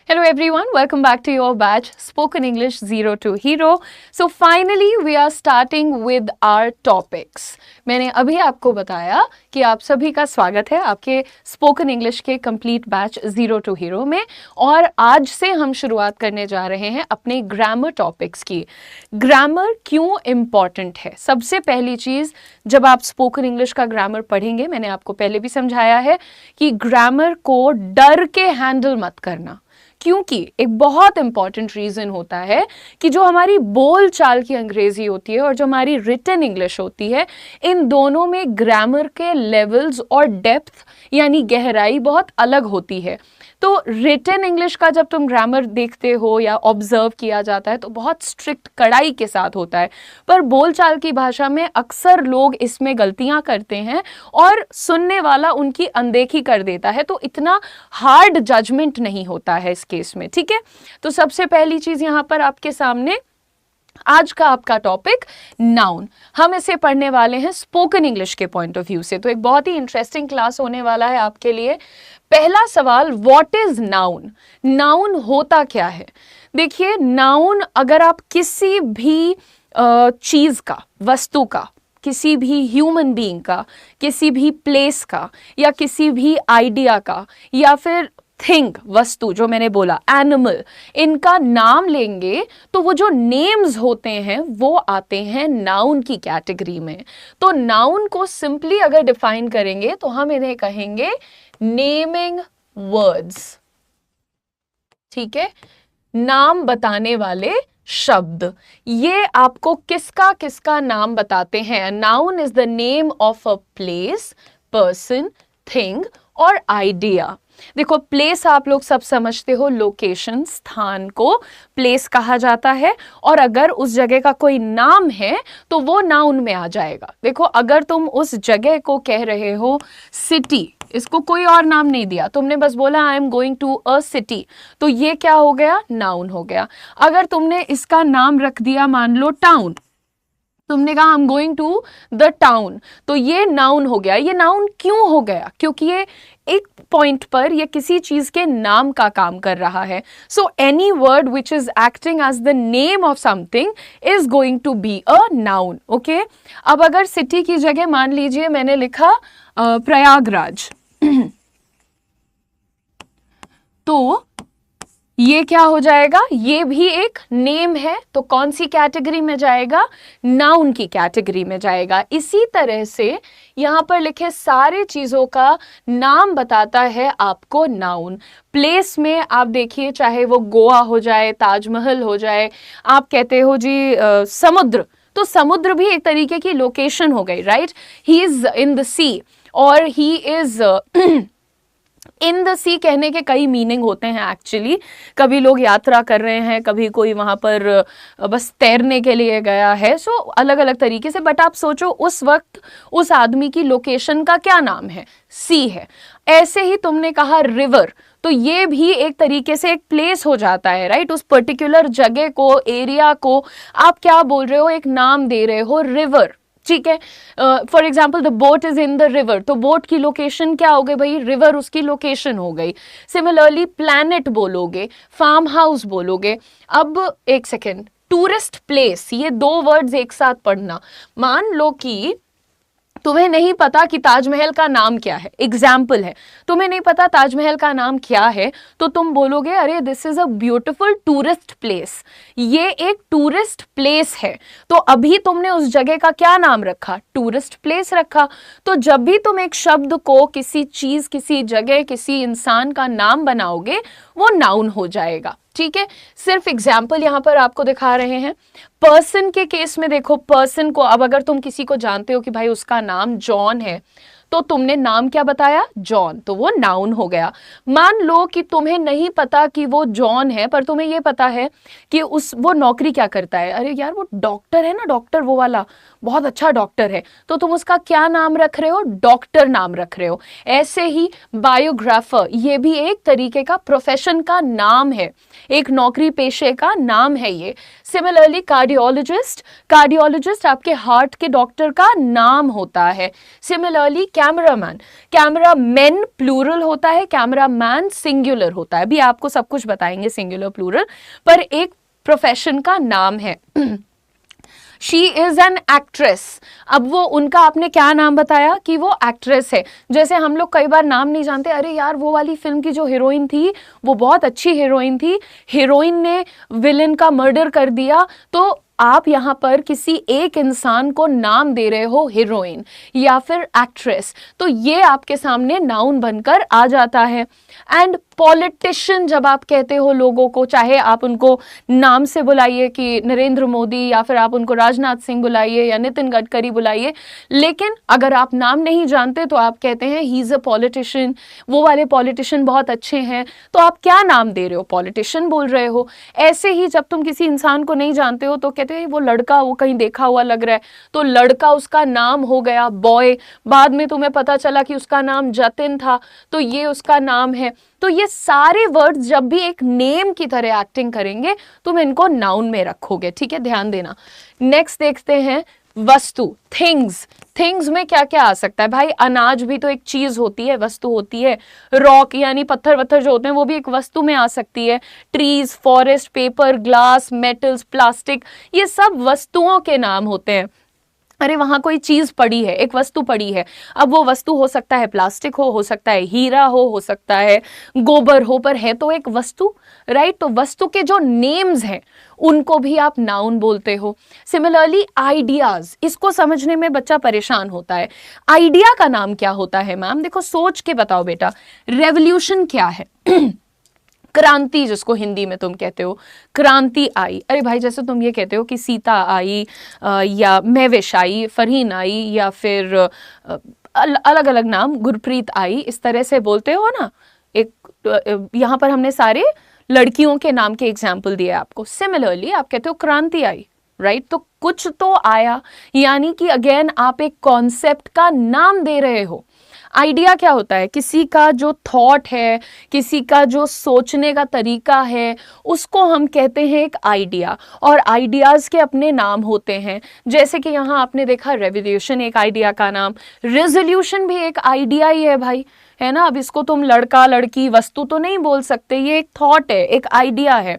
Hello everyone, welcome back to your batch Spoken English Zero to Hero. So finally we are starting with our topics. मैंने अभी आपको बताया कि आप सभी का स्वागत है आपके स्पोकन इंग्लिश के complete batch zero to hero में, और आज से हम शुरुआत करने जा रहे हैं अपने ग्रामर टॉपिक्स की। ग्रामर क्यों इम्पॉर्टेंट है? सबसे पहली चीज़, जब आप स्पोकन इंग्लिश का ग्रामर पढ़ेंगे, मैंने आपको पहले भी समझाया है कि ग्रामर को डर के हैंडल मत करना, क्योंकि एक बहुत इंपॉर्टेंट रीजन होता है कि जो हमारी बोल चाल की अंग्रेजी होती है और जो हमारी रिटन इंग्लिश होती है, इन दोनों में ग्रामर के लेवल्स और डेप्थ यानी गहराई बहुत अलग होती है। तो रिटन इंग्लिश का जब तुम ग्रामर देखते हो या ऑब्जर्व किया जाता है तो बहुत स्ट्रिक्ट कड़ाई के साथ होता है, पर बोलचाल की भाषा में अक्सर लोग इसमें गलतियां करते हैं और सुनने वाला उनकी अनदेखी कर देता है, तो इतना हार्ड जजमेंट नहीं होता है इस केस में। ठीक है, तो सबसे पहली चीज यहां पर आपके सामने आज का आपका टॉपिक नाउन, हम इसे पढ़ने वाले हैं स्पोकन इंग्लिश के पॉइंट ऑफ व्यू से। तो एक बहुत ही इंटरेस्टिंग क्लास होने वाला है आपके लिए। पहला सवाल, व्हाट इज नाउन? नाउन होता क्या है? देखिए, नाउन अगर आप किसी भी चीज का, वस्तु का, किसी भी ह्यूमन बीइंग का, किसी भी प्लेस का, या किसी भी आइडिया का, या फिर थिंग, वस्तु जो मैंने बोला, एनिमल, इनका नाम लेंगे तो वो जो नेम्स होते हैं वो आते हैं नाउन की कैटेगरी में। तो नाउन को सिंपली अगर डिफाइन करेंगे तो हम इन्हें कहेंगे नेमिंग वर्ड्स। ठीक है, नाम बताने वाले शब्द। ये आपको किसका किसका नाम बताते हैं? Noun is the name of a place, person, thing और आइडिया। देखो, प्लेस आप लोग सब समझते हो, लोकेशन, स्थान को प्लेस कहा जाता है, और अगर उस जगह का कोई नाम है तो वो नाउन में आ जाएगा। देखो, अगर तुम उस जगह को कह रहे हो सिटी, इसको कोई और नाम नहीं दिया, तुमने बस बोला I am going to a city, तो ये क्या हो गया? नाउन हो गया। अगर तुमने इसका नाम रख दिया, मान लो टाउन, तुमने कहा I am going to the town, तो ये नाउन हो गया। ये नाउन क्यों हो गया? क्योंकि ये एक पॉइंट पर ये किसी चीज के नाम का काम कर रहा है। So any word which is acting as the name of something is going to be a noun. Okay, अब अगर सिटी की जगह मान लीजिए मैंने लिखा प्रयागराज, तो ये क्या हो जाएगा? ये भी एक नेम है, तो कौन सी कैटेगरी में जाएगा? नाउन की कैटेगरी में जाएगा। इसी तरह से यहां पर लिखे सारे चीजों का नाम बताता है आपको नाउन। प्लेस में आप देखिए, चाहे वो गोवा हो जाए, ताजमहल हो जाए, आप कहते हो जी समुद्र, तो समुद्र भी एक तरीके की लोकेशन हो गई, right? He is in the sea और ही इज इन द सी कहने के कई मीनिंग होते हैं एक्चुअली। कभी लोग यात्रा कर रहे हैं, कभी कोई वहां पर बस तैरने के लिए गया है, सो अलग अलग तरीके से। बट आप सोचो, उस वक्त उस आदमी की लोकेशन का क्या नाम है? सी है। ऐसे ही तुमने कहा रिवर, तो ये भी एक तरीके से एक प्लेस हो जाता है, राइट? उस पर्टिकुलर जगह को, एरिया को आप क्या बोल रहे हो? एक नाम दे रहे हो, रिवर। ठीक है, for example the boat is in the river, तो बोट की लोकेशन क्या हो गई भाई? रिवर उसकी लोकेशन हो गई। सिमिलरली प्लैनेट बोलोगे, फार्म हाउस बोलोगे। अब एक सेकेंड, टूरिस्ट प्लेस, ये दो वर्ड्स एक साथ पढ़ना। मान लो कि तुम्हें नहीं पता कि ताजमहल का नाम क्या है, एग्जाम्पल है, तुम्हें नहीं पता ताजमहल का नाम क्या है, तो तुम बोलोगे अरे this is a beautiful tourist place, ये एक टूरिस्ट प्लेस है। तो अभी तुमने उस जगह का क्या नाम रखा? टूरिस्ट प्लेस रखा। तो जब भी तुम एक शब्द को, किसी चीज, किसी जगह, किसी इंसान का नाम बनाओगे, वो नाउन हो जाएगा। ठीक है, सिर्फ एग्जाम्पल यहां पर आपको दिखा रहे हैं। पर्सन के केस में देखो, पर्सन को अब अगर तुम किसी को जानते हो कि भाई उसका नाम जॉन है, तो तुमने नाम क्या बताया? जॉन, तो वो नाउन हो गया। मान लो कि तुम्हें नहीं पता कि वो जॉन है, पर तुम्हें ये पता है कि वो नौकरी क्या करता है। अरे यार, वो डॉक्टर है ना, डॉक्टर वो वाला, बहुत अच्छा डॉक्टर है, तो तुम उसका क्या नाम रख रहे हो? डॉक्टर नाम रख रहे हो। ऐसे ही बायोग्राफर, ये भी एक तरीके का प्रोफेशन का नाम है, एक नौकरी पेशे का नाम है ये। सिमिलरली कार्डियोलॉजिस्ट, कार्डियोलॉजिस्ट आपके हार्ट के डॉक्टर का नाम होता है। सिमिलरली कैमरामैन, कैमरामैन प्लूरल होता है, कैमरामैन सिंगुलर होता है। अभी आपको सब कुछ बताएंगे सिंगुलर प्लूरल, पर एक प्रोफेशन का नाम है। She is an actress. अब वो उनका आपने क्या नाम बताया कि वो एक्ट्रेस है। जैसे हम लोग कई बार नाम नहीं जानते, अरे यार वो वाली फिल्म की जो हीरोइन थी वो बहुत अच्छी हीरोइन थी, हीरोइन ने विलेन का मर्डर कर दिया, तो आप यहाँ पर किसी एक इंसान को नाम दे रहे हो हीरोइन या फिर एक्ट्रेस, तो ये आपके सामने नाउन बनकर आ जाता है। एंड पॉलिटिशियन जब आप कहते हो लोगों को, चाहे आप उनको नाम से बुलाइए कि नरेंद्र मोदी, या फिर आप उनको राजनाथ सिंह बुलाइए या नितिन गडकरी बुलाइए, लेकिन अगर आप नाम नहीं जानते तो आप कहते हैं ही इज अ पॉलिटिशियन, वो वाले पॉलिटिशियन बहुत अच्छे हैं, तो आप क्या नाम दे रहे हो, पॉलिटिशियन बोल रहे हो। ऐसे ही जब तुम किसी इंसान को नहीं जानते हो तो कहते हैं वो लड़का, वो कहीं देखा हुआ लग रहा है, तो लड़का उसका नाम हो गया बॉय, बाद में तुम्हें पता चला कि उसका नाम जतिन था, तो ये उसका नाम है। तो ये सारे वर्ड्स जब भी एक नेम की तरह एक्टिंग करेंगे तुम इनको नाउन में रखोगे, ठीक है, ध्यान देना। नेक्स्ट देखते हैं वस्तु, थिंग्स। थिंग्स में क्या क्या आ सकता है भाई, अनाज भी तो एक चीज होती है, वस्तु होती है। रॉक यानी पत्थर वत्थर जो होते हैं वो भी एक वस्तु में आ सकती है। Trees, forest, paper, glass, metals, plastic, ये सब वस्तुओं के नाम होते हैं। अरे वहां कोई चीज पड़ी है, एक वस्तु पड़ी है, अब वो वस्तु हो सकता है प्लास्टिक हो सकता है हीरा हो सकता है गोबर हो, पर है तो एक वस्तु, राइट। तो वस्तु के जो नेम्स हैं उनको भी आप नाउन बोलते हो। सिमिलरली आइडियाज, इसको समझने में बच्चा परेशान होता है। आइडिया का नाम क्या होता है मैम? देखो सोच के बताओ बेटा, रेवोल्यूशन क्या है? क्रांति, जिसको हिंदी में तुम कहते हो क्रांति आई। अरे भाई जैसे तुम ये कहते हो कि सीता आई या महविश आई, फरहीन आई, या फिर अलग अलग नाम, गुरप्रीत आई, इस तरह से बोलते हो ना। एक यहाँ पर हमने सारे लड़कियों के नाम के एग्जाम्पल दिए आपको। सिमिलरली आप कहते हो क्रांति आई, राइट, तो कुछ तो आया, यानी कि अगेन आप एक कॉन्सेप्ट का नाम दे रहे हो। आइडिया क्या होता है? किसी का जो थॉट है, किसी का जो सोचने का तरीका है, उसको हम कहते हैं एक आइडिया। और आइडियाज के अपने नाम होते हैं, जैसे कि यहाँ आपने देखा रेवोल्यूशन एक आइडिया का नाम, रेजोल्यूशन भी एक आइडिया ही है भाई, है ना। अब इसको तुम लड़का लड़की वस्तु तो नहीं बोल सकते, ये एक थॉट है, एक आइडिया है।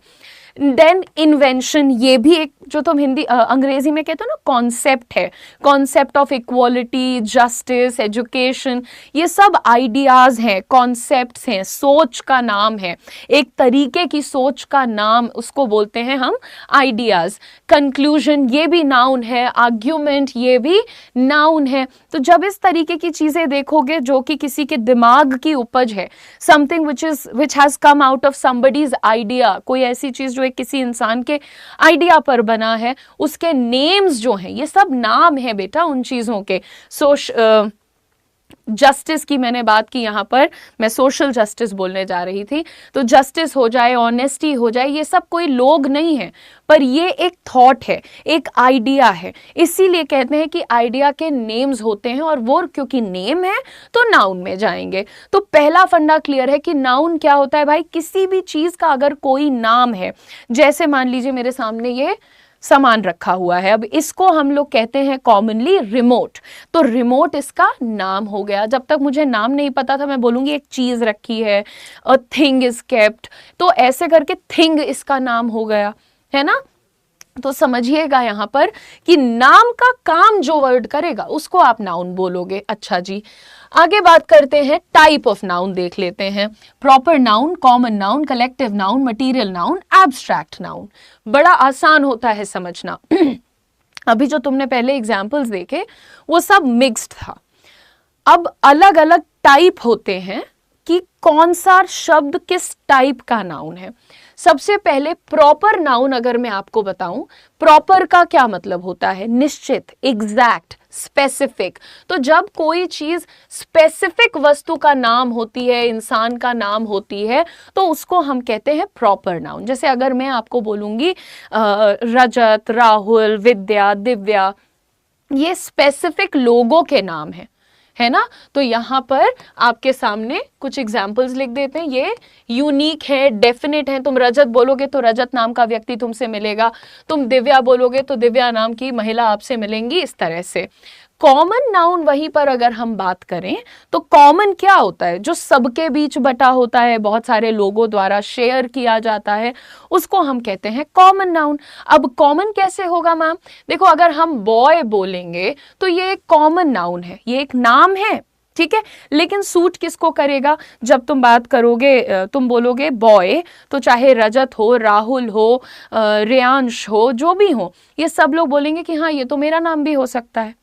देन इन्वेंशन, ये भी एक, जो तुम अंग्रेजी में कहते हो ना, कॉन्सेप्ट है, concept of equality, justice, education, ये सब आइडियाज हैं, कॉन्सेप्ट्स हैं, सोच का नाम है, एक तरीके की सोच का नाम, उसको बोलते हैं हम आइडियाज। कंक्लूजन, ये भी नाउन है। आर्ग्यूमेंट, ये भी नाउन है। तो जब इस तरीके की चीजें देखोगे जो कि किसी के दिमाग की उपज है, something which has come out of somebody's idea, कोई ऐसी चीज जो किसी इंसान के आइडिया पर बना है, उसके नेम्स जो हैं, ये सब नाम है बेटा उन चीजों के। जस्टिस की मैंने बात की, यहां पर मैं सोशल जस्टिस बोलने जा रही थी। तो जस्टिस हो जाए, ऑनेस्टी हो जाए, ये सब कोई लोग नहीं है, पर ये एक थॉट है, एक आइडिया है। इसीलिए कहते हैं कि आइडिया के नेम्स होते हैं, और वो क्योंकि नेम है तो नाउन में जाएंगे। तो पहला फंडा क्लियर है कि नाउन क्या होता है भाई, किसी भी चीज का अगर कोई नाम है, जैसे मान लीजिए मेरे सामने ये सामान रखा हुआ है, अब इसको हम लोग कहते हैं कॉमनली रिमोट, तो रिमोट इसका नाम हो गया। जब तक मुझे नाम नहीं पता था मैं बोलूंगी एक चीज रखी है, अ थिंग इज केप्ट, तो ऐसे करके थिंग इसका नाम हो गया, है ना। तो समझिएगा यहां पर कि नाम का काम जो वर्ड करेगा उसको आप नाउन बोलोगे। अच्छा जी, आगे बात करते हैं, टाइप ऑफ नाउन देख लेते हैं। Proper noun, common noun, collective noun, material noun, abstract noun. बड़ा आसान होता है समझना। अभी जो तुमने पहले एग्जाम्पल्स देखे वो सब मिक्स्ड था। अब अलग अलग टाइप होते हैं कि कौन सा शब्द किस टाइप का नाउन है। सबसे पहले प्रॉपर नाउन अगर मैं आपको बताऊं, प्रॉपर का क्या मतलब होता है? निश्चित, एग्जैक्ट, स्पेसिफिक। तो जब कोई चीज स्पेसिफिक वस्तु का नाम होती है, इंसान का नाम होती है, तो उसको हम कहते हैं प्रॉपर नाउन। जैसे अगर मैं आपको बोलूंगी रजत, राहुल, विद्या, दिव्या, ये स्पेसिफिक लोगों के नाम है ना। तो यहां पर आपके सामने कुछ एग्जाम्पल्स लिख देते हैं। ये यूनिक है, डेफिनेट है। तुम रजत बोलोगे तो रजत नाम का व्यक्ति तुमसे मिलेगा, तुम दिव्या बोलोगे तो दिव्या नाम की महिला आपसे मिलेंगी, इस तरह से। कॉमन नाउन वहीं पर अगर हम बात करें तो कॉमन क्या होता है, जो सबके बीच बटा होता है, बहुत सारे लोगों द्वारा शेयर किया जाता है, उसको हम कहते हैं कॉमन नाउन। अब कॉमन कैसे होगा मैम? देखो, अगर हम बॉय बोलेंगे तो ये एक कॉमन नाउन है, ये एक नाम है, ठीक है, लेकिन सूट किसको करेगा? जब तुम बात करोगे, तुम बोलोगे बॉय, तो चाहे रजत हो, राहुल हो, रेयांश हो, जो भी हो, ये सब लोग बोलेंगे कि हाँ ये तो मेरा नाम भी हो सकता है,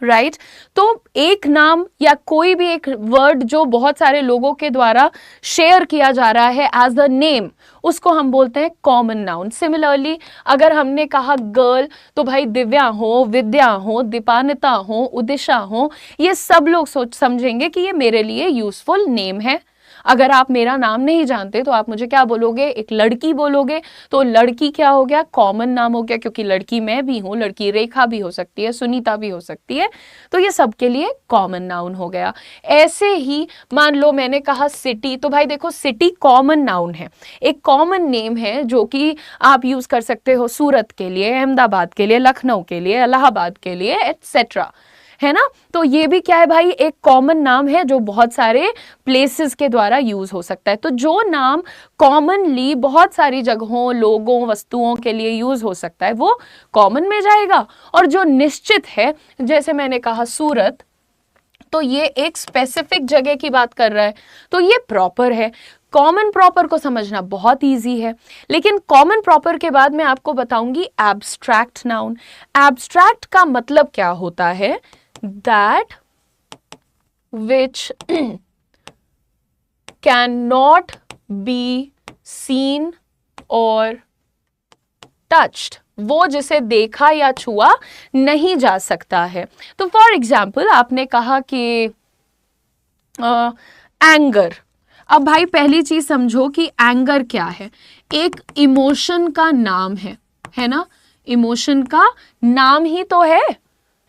राइट तो एक नाम या कोई भी एक वर्ड जो बहुत सारे लोगों के द्वारा शेयर किया जा रहा है एज अ नेम, उसको हम बोलते हैं कॉमन नाउन। सिमिलरली अगर हमने कहा गर्ल, तो भाई दिव्या हो, विद्या हो, दीपानिता हो, उदिशा हो, ये सब लोग सोच समझेंगे कि ये मेरे लिए यूजफुल नेम है। अगर आप मेरा नाम नहीं जानते तो आप मुझे क्या बोलोगे? एक लड़की बोलोगे, तो लड़की क्या हो गया? कॉमन नाम हो गया, क्योंकि लड़की मैं भी हूं, लड़की रेखा भी हो सकती है, सुनीता भी हो सकती है, तो ये सबके लिए कॉमन नाउन हो गया। ऐसे ही मान लो मैंने कहा सिटी, तो भाई देखो सिटी कॉमन नाउन है, एक कॉमन नेम है जो कि आप यूज कर सकते हो सूरत के लिए, अहमदाबाद के लिए, लखनऊ के लिए, इलाहाबाद के लिए, एटसेट्रा, है ना। तो ये भी क्या है भाई? एक कॉमन नाम है जो बहुत सारे प्लेसेस के द्वारा यूज हो सकता है। तो जो नाम कॉमनली बहुत सारी जगहों, लोगों, वस्तुओं के लिए यूज हो सकता है वो कॉमन में जाएगा, और जो निश्चित है, जैसे मैंने कहा सूरत, तो ये एक स्पेसिफिक जगह की बात कर रहा है, तो ये प्रॉपर है। कॉमन प्रॉपर को समझना बहुत इजी है, लेकिन कॉमन प्रॉपर के बाद मैं आपको बताऊंगी एब्स्ट्रैक्ट नाउन। एब्स्ट्रैक्ट का मतलब क्या होता है? that which cannot be seen or touched, वो जिसे देखा या छुआ नहीं जा सकता है। तो फॉर एग्जाम्पल आपने कहा कि एंगर, अब भाई पहली चीज समझो कि एंगर क्या है? एक इमोशन का नाम है ना, इमोशन का नाम ही तो है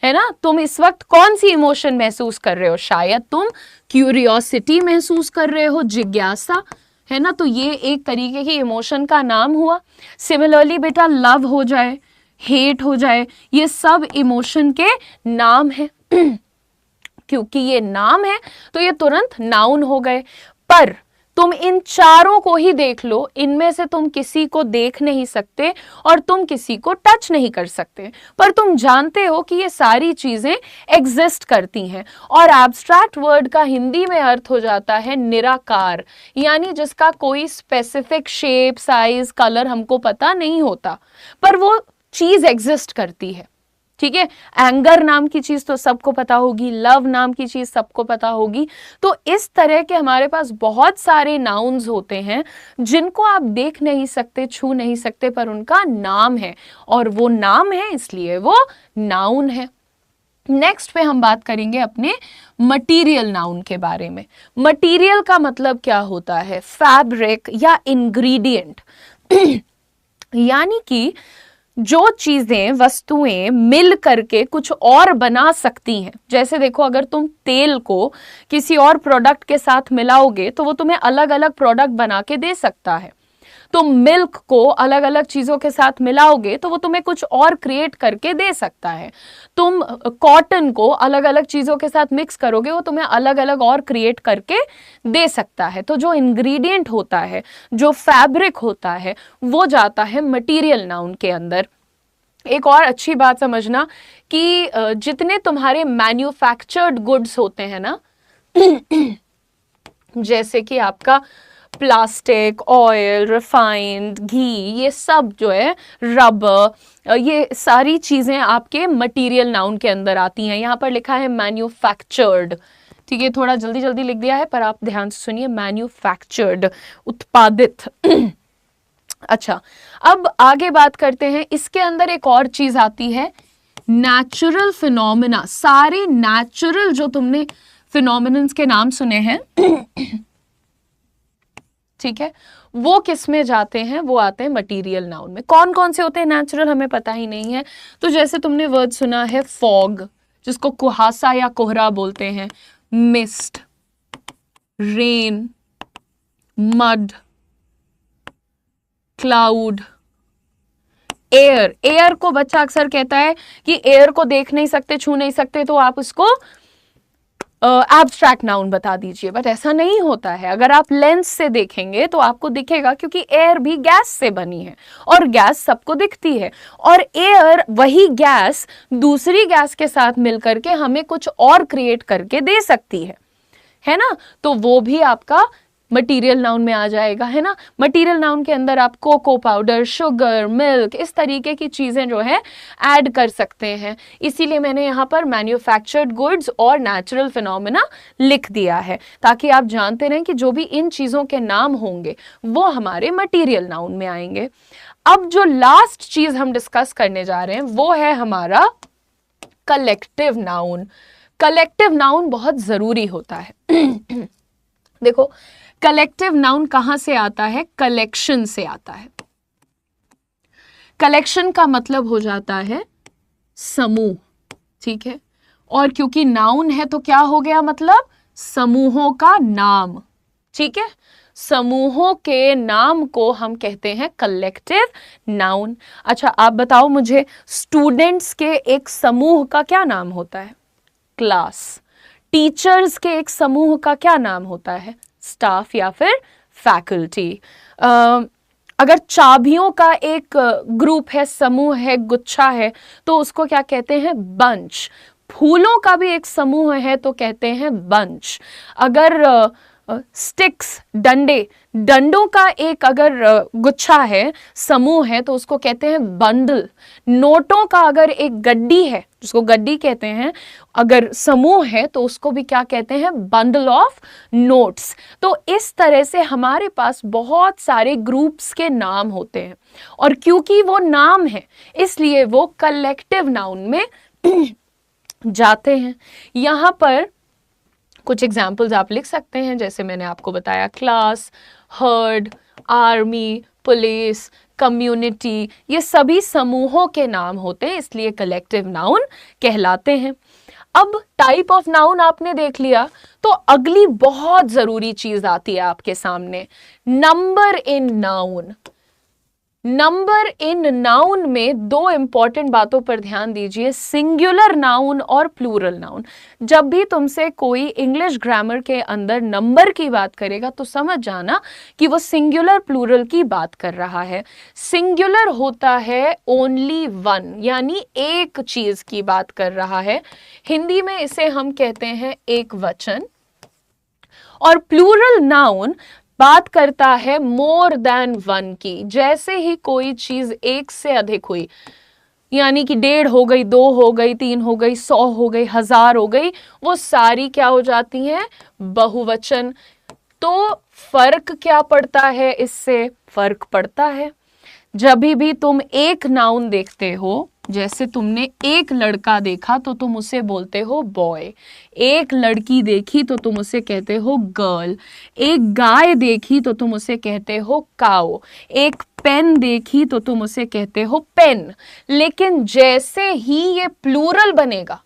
ना। तुम इस वक्त कौन सी इमोशन महसूस कर रहे हो? शायद तुम क्यूरियोसिटी महसूस कर रहे हो, जिज्ञासा, है ना, तो ये एक तरीके की इमोशन का नाम हुआ। सिमिलरली बेटा लव हो जाए, हेट हो जाए, ये सब इमोशन के नाम है। क्योंकि ये नाम है तो ये तुरंत नाउन हो गए। पर तुम इन चारों को ही देख लो, इनमें से तुम किसी को देख नहीं सकते और तुम किसी को टच नहीं कर सकते, पर तुम जानते हो कि ये सारी चीजें एग्जिस्ट करती हैं। और एब्स्ट्रैक्ट वर्ड का हिंदी में अर्थ हो जाता है निराकार, यानी जिसका कोई स्पेसिफिक शेप, साइज, कलर हमको पता नहीं होता, पर वो चीज एग्जिस्ट करती है। ठीक है, एंगर नाम की चीज तो सबको पता होगी, लव नाम की चीज सबको पता होगी। तो इस तरह के हमारे पास बहुत सारे नाउन्स होते हैं जिनको आप देख नहीं सकते, छू नहीं सकते, पर उनका नाम है, और वो नाम है इसलिए वो नाउन है। नेक्स्ट पे हम बात करेंगे अपने मटीरियल नाउन के बारे में। मटीरियल का मतलब क्या होता है? फैब्रिक या इंग्रेडिएंट, यानी कि जो चीजें, वस्तुएं मिल करके कुछ और बना सकती हैं। जैसे देखो, अगर तुम तेल को किसी और प्रोडक्ट के साथ मिलाओगे तो वो तुम्हें अलग अलग प्रोडक्ट बना के दे सकता है। तुम मिल्क को अलग अलग चीजों के साथ मिलाओगे तो वो तुम्हें कुछ और क्रिएट करके दे सकता है। तुम कॉटन को अलग अलग चीजों के साथ मिक्स करोगे, वो तुम्हें अलग अलग और क्रिएट करके दे सकता है। तो जो इंग्रेडिएंट होता है, जो फैब्रिक होता है, वो जाता है मटीरियल नाउन के अंदर। एक और अच्छी बात समझना कि जितने तुम्हारे मैन्युफैक्चर्ड गुड्स होते हैं ना, जैसे कि आपका प्लास्टिक, ऑयल, रिफाइंड, घी, ये सब जो है, रबर, ये सारी चीजें आपके मटेरियल नाउन के अंदर आती हैं। यहाँ पर लिखा है मैन्युफैक्चर्ड, ठीक है, थोड़ा जल्दी जल्दी लिख दिया है पर आप ध्यान से सुनिए, मैन्युफैक्चर्ड, उत्पादित। अच्छा, अब आगे बात करते हैं। इसके अंदर एक और चीज आती है, नेचुरल फिनोमिना। सारे नेचुरल जो तुमने फिनोमिनन्स के नाम सुने हैं, ठीक है, वो किस में जाते हैं? वो आते हैं मटीरियल नाउन में। कौन कौन से होते हैं नेचुरल हमें पता ही नहीं है। तो जैसे तुमने वर्ड सुना है फॉग, जिसको कुहासा या कोहरा बोलते हैं, mist, rain, mud, cloud, air, air को बच्चा अक्सर कहता है कि एयर को देख नहीं सकते, छू नहीं सकते, तो आप उसको एब्स्ट्रैक्ट नाउन बता दीजिए, बट ऐसा नहीं होता है। अगर आप लेंस से देखेंगे तो आपको दिखेगा, क्योंकि एयर भी गैस से बनी है और गैस सबको दिखती है, और एयर वही गैस दूसरी गैस के साथ मिलकर के हमें कुछ और क्रिएट करके दे सकती है ना, तो वो भी आपका मटीरियल नाउन में आ जाएगा, है ना। मटीरियल नाउन के अंदर आप कोको पाउडर, शुगर, मिल्क, इस तरीके की चीजें जो है ऐड कर सकते हैं। इसीलिए मैंने यहाँ पर मैन्युफैक्चर्ड गुड्स और नेचुरल फिनोमेना लिख दिया है, ताकि आप जानते रहें कि जो भी इन चीजों के नाम होंगे वो हमारे मटीरियल नाउन में आएंगे। अब जो लास्ट चीज हम डिस्कस करने जा रहे हैं वो है हमारा कलेक्टिव नाउन। कलेक्टिव नाउन बहुत जरूरी होता है। देखो, कलेक्टिव नाउन कहां से आता है? कलेक्शन से आता है। कलेक्शन का मतलब हो जाता है समूह, ठीक है, और क्योंकि नाउन है तो क्या हो गया, मतलब समूहों का नाम, ठीक है। समूहों के नाम को हम कहते हैं कलेक्टिव नाउन। अच्छा, आप बताओ मुझे, स्टूडेंट्स के एक समूह का क्या नाम होता है? क्लास। टीचर्स के एक समूह का क्या नाम होता है? स्टाफ या फिर फैकल्टी। अगर चाबियों का एक ग्रुप है, समूह है, गुच्छा है, तो उसको क्या कहते हैं? बंच। फूलों का भी एक समूह है तो कहते हैं बंच। अगर स्टिक्स, डंडे, डंडों का एक अगर गुच्छा है, समूह है, तो उसको कहते हैं बंडल। नोटों का अगर एक गड्डी है, जिसको गड्डी कहते हैं, अगर समूह है तो उसको भी क्या कहते हैं? Bundle of notes. तो इस तरह से हमारे पास बहुत सारे ग्रुप्स के नाम होते हैं, और क्योंकि वो नाम है इसलिए वो कलेक्टिव नाउन में जाते हैं। यहां पर कुछ एग्जाम्पल्स आप लिख सकते हैं, जैसे मैंने आपको बताया, class, heard, army, police, community, ये सभी समूहों के नाम होते हैं, इसलिए कलेक्टिव नाउन कहलाते हैं। अब टाइप ऑफ नाउन आपने देख लिया, तो अगली बहुत जरूरी चीज आती है आपके सामने, number in noun. Number in noun में दो इंपॉर्टेंट बातों पर ध्यान दीजिए, सिंगुलर नाउन और प्लूरल नाउन। जब भी तुमसे कोई इंग्लिश ग्रामर के अंदर नंबर की बात करेगा तो समझ जाना कि वो सिंगुलर प्लूरल की बात कर रहा है। सिंगुलर होता है ओनली वन, यानी एक चीज की बात कर रहा है। हिंदी में इसे हम कहते हैं एक वचन। और प्लूरल नाउन बात करता है मोर देन वन की। जैसे ही कोई चीज एक से अधिक हुई, यानी कि 1.5 हो गई, 2 हो गई, 3 हो गई, 100 हो गई, 1000 हो गई, वो सारी क्या हो जाती हैं? बहुवचन। तो फर्क क्या पड़ता है इससे? फर्क पड़ता है जब भी तुम एक नाउन देखते हो, जैसे तुमने एक लड़का देखा तो तुम उसे बोलते हो बॉय, एक लड़की देखी तो तुम उसे कहते हो गर्ल, एक गाय देखी तो तुम उसे कहते हो काऊ, एक पेन देखी तो तुम उसे कहते हो पेन। लेकिन जैसे ही ये प्लूरल बनेगा,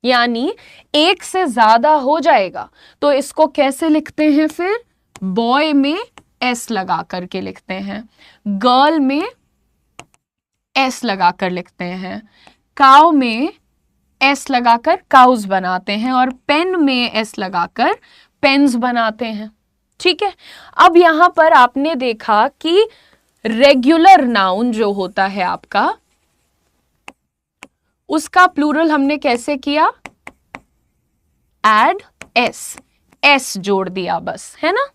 यानी एक से ज्यादा हो जाएगा, तो इसको कैसे लिखते हैं फिर? बॉय में एस लगा करके लिखते हैं, गर्ल में एस लगाकर लिखते हैं, काउ में एस लगाकर काउज बनाते हैं, और पेन में एस लगाकर पेन्स बनाते हैं। ठीक है, अब यहां पर आपने देखा कि रेगुलर नाउन जो होता है आपका, उसका प्लूरल हमने कैसे किया? एड एस, एस जोड़ दिया बस, है ना।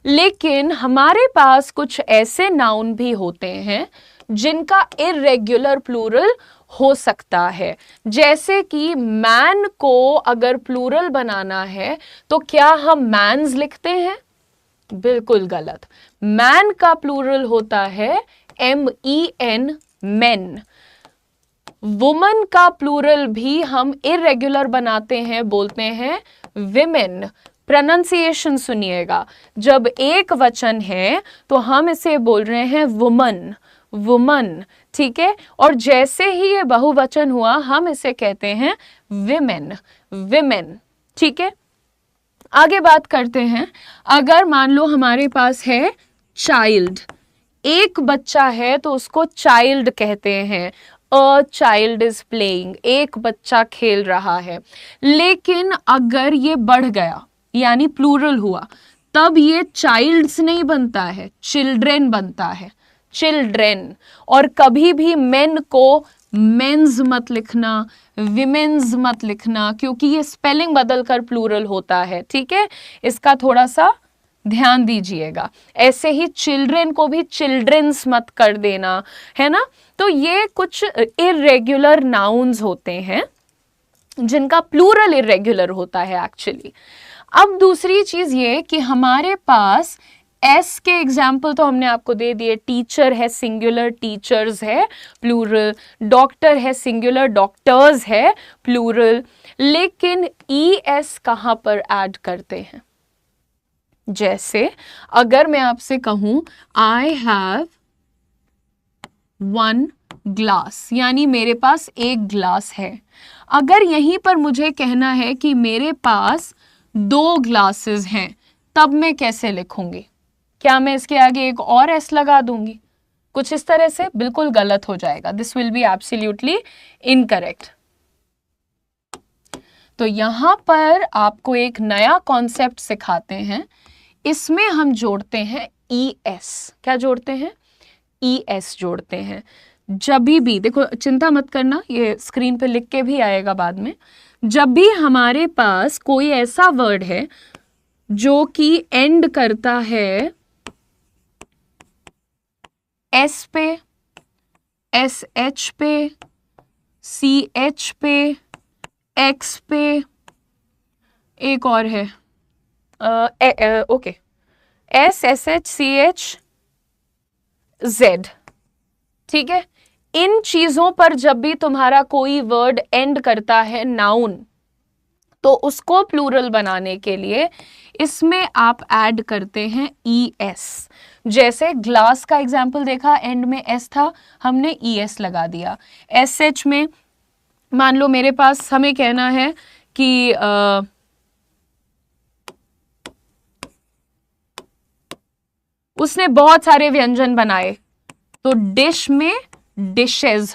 लेकिन हमारे पास कुछ ऐसे नाउन भी होते हैं जिनका इर्रेगुलर प्लूरल हो सकता है। जैसे कि मैन को अगर प्लूरल बनाना है तो क्या हम मैन्स लिखते हैं? बिल्कुल गलत। मैन का प्लूरल होता है MEN, मेन। वुमन का प्लूरल भी हम इर्रेगुलर बनाते हैं, बोलते हैं विमेन। प्रोनाउंसिएशन सुनिएगा, जब एक वचन है तो हम इसे बोल रहे हैं वुमन, वुमन, ठीक है। और जैसे ही ये बहुवचन हुआ हम इसे कहते हैं विमेन, विमेन, ठीक है। आगे बात करते हैं, अगर मान लो हमारे पास है चाइल्ड, एक बच्चा है तो उसको चाइल्ड कहते हैं, अ चाइल्ड इज प्लेइंग, एक बच्चा खेल रहा है। लेकिन अगर ये बढ़ गया यानी प्लूरल हुआ, तब ये चाइल्ड्स नहीं बनता है, चिल्ड्रेन बनता है, चिल्ड्रेन। और कभी भी मेन को मेंस मत लिखना, विमेन्स मत लिखना, क्योंकि ये स्पेलिंग बदल कर प्लूरल होता है, ठीक है, इसका थोड़ा सा ध्यान दीजिएगा। ऐसे ही चिल्ड्रेन को भी चिल्ड्रेंस मत कर देना, है ना। तो ये कुछ इरेग्युलर नाउन्स होते हैं जिनका प्लूरल इरेग्युलर होता है एक्चुअली। अब दूसरी चीज ये कि हमारे पास एस के एग्जाम्पल तो हमने आपको दे दिए, टीचर है सिंगुलर, टीचर्स है प्लूरल, डॉक्टर है सिंगुलर, डॉक्टर्स है प्लूरल। लेकिन ई एस कहां पर ऐड करते हैं? जैसे अगर मैं आपसे कहूं आई हैव 1 ग्लास, यानी मेरे पास एक ग्लास है। अगर यहीं पर मुझे कहना है कि मेरे पास 2 ग्लासेस हैं, तब मैं कैसे लिखूंगी? क्या मैं इसके आगे एक और एस लगा दूंगी? कुछ इस तरह से बिल्कुल गलत हो जाएगा। This will be absolutely incorrect. तो यहां पर आपको एक नया कॉन्सेप्ट सिखाते हैं, इसमें हम जोड़ते हैं ई एस। क्या जोड़ते हैं? ई एस जोड़ते हैं। जब भी देखो, चिंता मत करना, ये स्क्रीन पे लिख के भी आएगा बाद में। जब भी हमारे पास कोई ऐसा वर्ड है जो कि एंड करता है एस पे, एस एच पे, सी एच पे, एक्स पे, एक और है okay, S S H C H Z, ठीक है। इन चीजों पर जब भी तुम्हारा कोई वर्ड एंड करता है नाउन, तो उसको प्लूरल बनाने के लिए इसमें आप ऐड करते हैं ई एस। जैसे ग्लास का एग्जाम्पल देखा, एंड में एस था, हमने ई एस लगा दिया। एस एच में मान लो मेरे पास, हमें कहना है कि उसने बहुत सारे व्यंजन बनाए, तो डिश में डिशेज,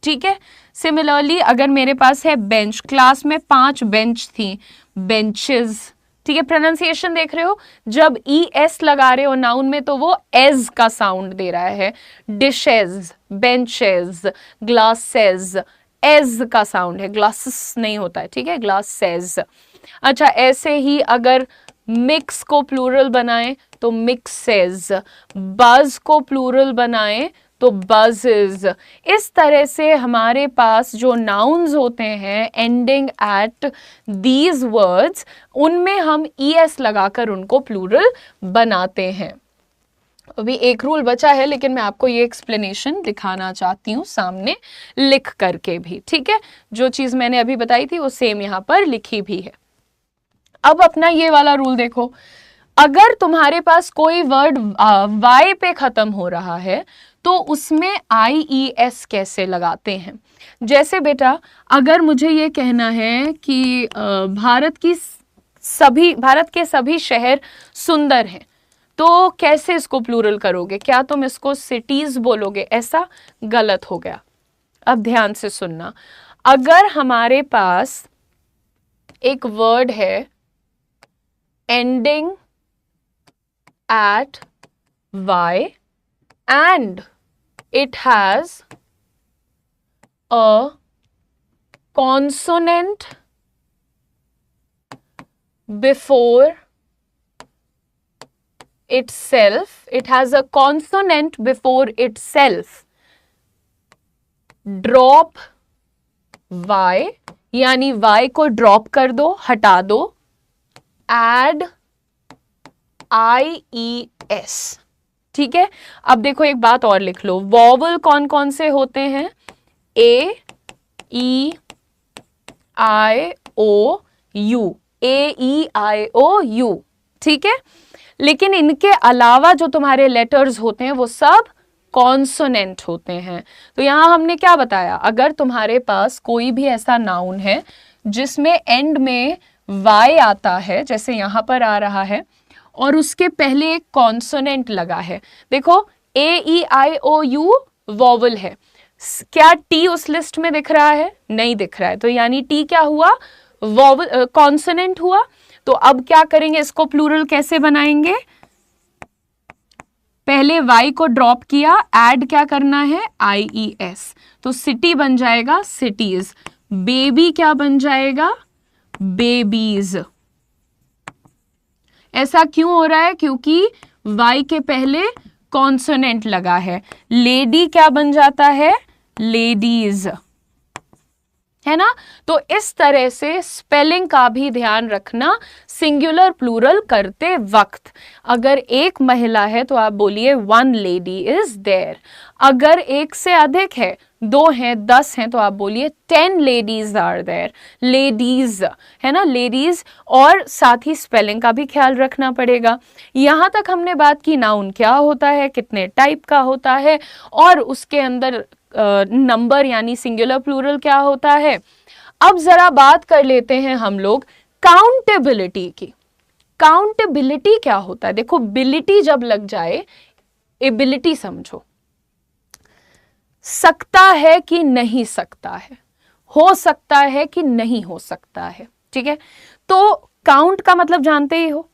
ठीक है। सिमिलरली अगर मेरे पास है बेंच, क्लास में 5 बेंच थी, बेंचेस, ठीक है। प्रोनाउंसिएशन देख रहे हो, जब ई एस लगा रहे हो नाउन में तो वो एज का साउंड दे रहा है। डिशेज, बेंचेस, ग्लासेस, एज का साउंड है, ग्लासेस नहीं होता है, ठीक है, ग्लासेस। अच्छा, ऐसे ही अगर मिक्स को प्लूरल बनाएं तो मिक्सेस, बज को प्लूरल बनाएं तो बजेस। इस तरह से हमारे पास जो नाउन्स होते हैं एंडिंग एट दीज वर्ड्स, उनमें हम ई एस लगाकर उनको प्लूरल बनाते हैं। अभी एक रूल बचा है, लेकिन मैं आपको ये एक्सप्लेनेशन दिखाना चाहती हूँ सामने लिख करके भी, ठीक है। जो चीज मैंने अभी बताई थी वो सेम यहाँ पर लिखी भी है। अब अपना ये वाला रूल देखो, अगर तुम्हारे पास कोई वर्ड वाई पे खत्म हो रहा है तो उसमें आई ई एस कैसे लगाते हैं? जैसे बेटा, अगर मुझे ये कहना है कि भारत के सभी शहर सुंदर हैं, तो कैसे इसको प्लूरल करोगे? क्या तुम इसको सिटीज बोलोगे? ऐसा गलत हो गया। अब ध्यान से सुनना, अगर हमारे पास एक वर्ड है ending eight y and it has a consonant before itself, it has a consonant before itself, drop y, यानी y को ड्रॉप कर दो, हटा दो, add IES, ठीक है। अब देखो एक बात और लिख लो, वॉवल कौन कौन से होते हैं? A, E, I, O, U, A, E, I, O, U, ठीक है। लेकिन इनके अलावा जो तुम्हारे लेटर्स होते हैं वो सब कॉन्सोनेंट होते हैं। तो यहां हमने क्या बताया, अगर तुम्हारे पास कोई भी ऐसा नाउन है जिसमें एंड में Y आता है, जैसे यहां पर आ रहा है, और उसके पहले एक कॉन्सोनेंट लगा है, देखो AEIOU वॉवल है। क्या टी उस लिस्ट में दिख रहा है? नहीं दिख रहा है, तो यानी टी क्या हुआ? वॉवल, कॉन्सोनेंट हुआ। तो अब क्या करेंगे, इसको प्लूरल कैसे बनाएंगे? पहले y को ड्रॉप किया, ऐड क्या करना है? IES, तो सिटी बन जाएगा सिटीज, बेबी क्या बन जाएगा? बेबीज। ऐसा क्यों हो रहा है? क्योंकि y के पहले कॉन्सोनेंट लगा है। लेडी क्या बन जाता है? लेडीज, है ना? तो इस तरह से स्पेलिंग का भी ध्यान रखना सिंगुलर प्लूरल करते वक्त। अगर एक महिला है तो आप बोलिए वन लेडी इज देयर। अगर एक से अधिक है, 2 हैं, 10 हैं, तो आप बोलिए 10 लेडीज आर देयर। लेडीज, है ना, लेडीज। और साथ ही स्पेलिंग का भी ख्याल रखना पड़ेगा। यहां तक हमने बात की नाउन क्या होता है, कितने टाइप का होता है, और उसके अंदर नंबर यानी सिंगुलर प्लूरल क्या होता है। अब जरा बात कर लेते हैं हम लोग काउंटेबिलिटी की। काउंटेबिलिटी क्या होता है? देखो, बिलिटी जब लग जाए, एबिलिटी समझो, सकता है कि नहीं सकता है, हो सकता है कि नहीं हो सकता है, ठीक है? तो काउंट का मतलब जानते ही हो,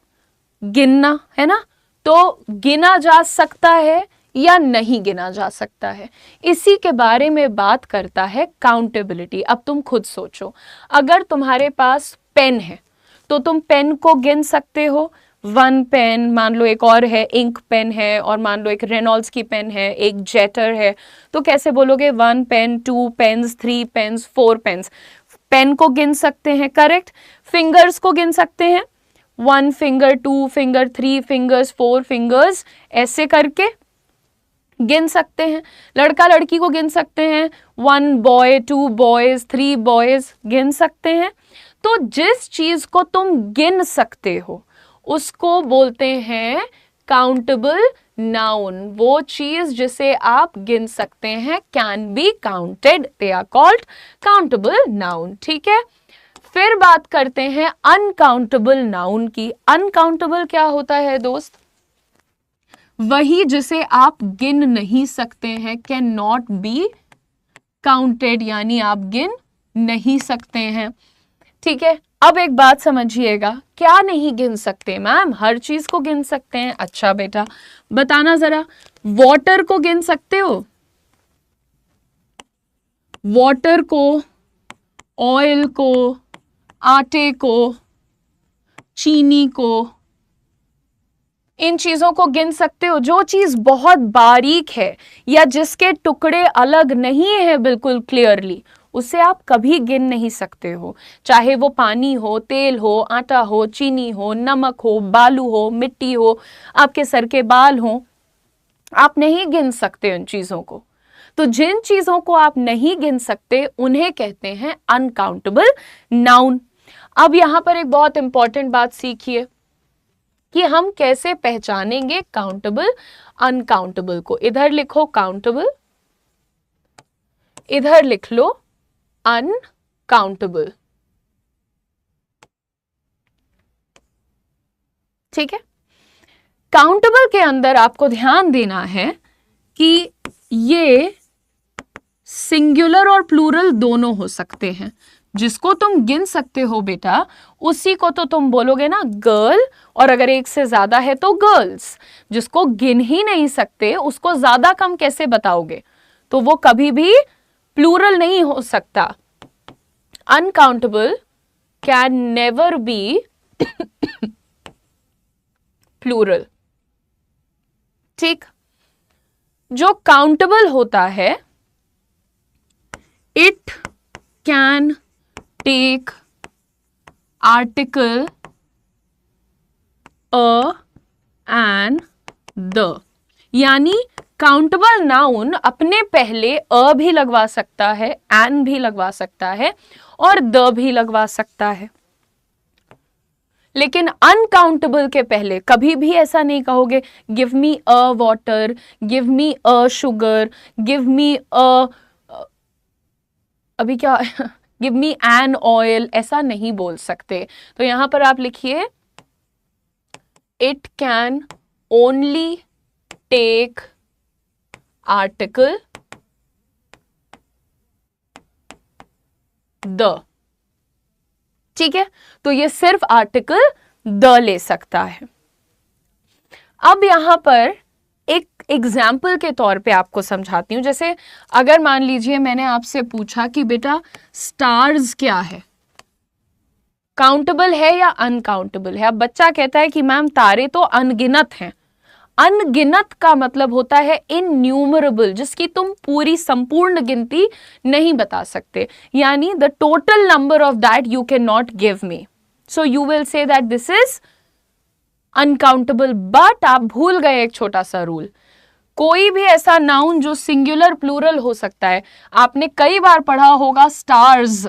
गिनना, है ना? तो गिना जा सकता है या नहीं गिना जा सकता है, इसी के बारे में बात करता है काउंटेबिलिटी। अब तुम खुद सोचो, अगर तुम्हारे पास पेन है तो तुम पेन को गिन सकते हो। 1 पेन, मान लो एक और है इंक पेन है, और मान लो एक रेनॉल्ड्स की पेन है, एक जेटर है, तो कैसे बोलोगे? 1 pen, 2 pens, 3 pens, 4 pens. Pen को गिन सकते हैं, करेक्ट। फिंगर्स को गिन सकते हैं, 1 फिंगर, 2 फिंगर, 3 फिंगर्स, 4 फिंगर्स, ऐसे करके गिन सकते हैं। लड़का लड़की को गिन सकते हैं, 1 बॉय, 2 बॉयज, 3 बॉयज, गिन सकते हैं। तो जिस चीज को तुम गिन सकते हो उसको बोलते हैं काउंटेबल नाउन। वो चीज जिसे आप गिन सकते हैं can be counted, they are called countable noun, ठीक है? फिर बात करते हैं अनकाउंटेबल नाउन की। अनकाउंटेबल क्या होता है दोस्त? वही जिसे आप गिन नहीं सकते हैं, कैन नॉट बी काउंटेड, यानी आप गिन नहीं सकते हैं, ठीक है? अब एक बात समझिएगा, क्या नहीं गिन सकते मैम? हर चीज को गिन सकते हैं। अच्छा बेटा, बताना जरा, वाटर को गिन सकते हो? वाटर को, ऑयल को, आटे को, चीनी को, इन चीजों को गिन सकते हो? जो चीज बहुत बारीक है या जिसके टुकड़े अलग नहीं है बिल्कुल क्लियरली, उसे आप कभी गिन नहीं सकते हो। चाहे वो पानी हो, तेल हो, आटा हो, चीनी हो, नमक हो, बालू हो, मिट्टी हो, आपके सर के बाल हो, आप नहीं गिन सकते उन चीजों को। तो जिन चीजों को आप नहीं गिन सकते उन्हें कहते हैं अनकाउंटेबल नाउन। अब यहां पर एक बहुत इंपॉर्टेंट बात सीखिए कि हम कैसे पहचानेंगे काउंटेबल अनकाउंटेबल को। इधर लिखो काउंटेबल, इधर लिख लो अनकाउंटेबल, ठीक है? काउंटेबल के अंदर आपको ध्यान देना है कि ये सिंगुलर और प्लूरल दोनों हो सकते हैं। जिसको तुम गिन सकते हो बेटा, उसी को तो तुम बोलोगे ना गर्ल, और अगर एक से ज्यादा है तो गर्ल्स। जिसको गिन ही नहीं सकते उसको ज्यादा कम कैसे बताओगे? तो वो कभी भी प्लूरल नहीं हो सकता। Uncountable can never be plural, ठीक? जो काउंटेबल होता है, it can take article a and the, यानी काउंटेबल नाउन अपने पहले अ भी लगवा सकता है, एन भी लगवा सकता है, और द भी लगवा सकता है। लेकिन अनकाउंटेबल के पहले कभी भी ऐसा नहीं कहोगे give me a water, give me a sugar, give me a अभी क्या गिव मी एन ऑयल, ऐसा नहीं बोल सकते। तो यहां पर आप लिखिए it can only take article the. ठीक है, तो ये सिर्फ आर्टिकल द ले सकता है। अब यहां पर एक एग्जाम्पल के तौर पे आपको समझाती हूं। जैसे अगर मान लीजिए मैंने आपसे पूछा कि बेटा स्टार्स क्या है, काउंटेबल है या अनकाउंटेबल है। अब बच्चा कहता है कि मैम तारे तो अनगिनत हैं। अनगिनत का मतलब होता है इनन्यूमरेबल, जिसकी तुम पूरी संपूर्ण गिनती नहीं बता सकते, यानी the total number of that you can not give me, so you will say that this is uncountable. But आप भूल गए एक छोटा सा रूल, कोई भी ऐसा नाउन जो सिंगुलर प्लूरल हो सकता है, आपने कई बार पढ़ा होगा स्टार्स,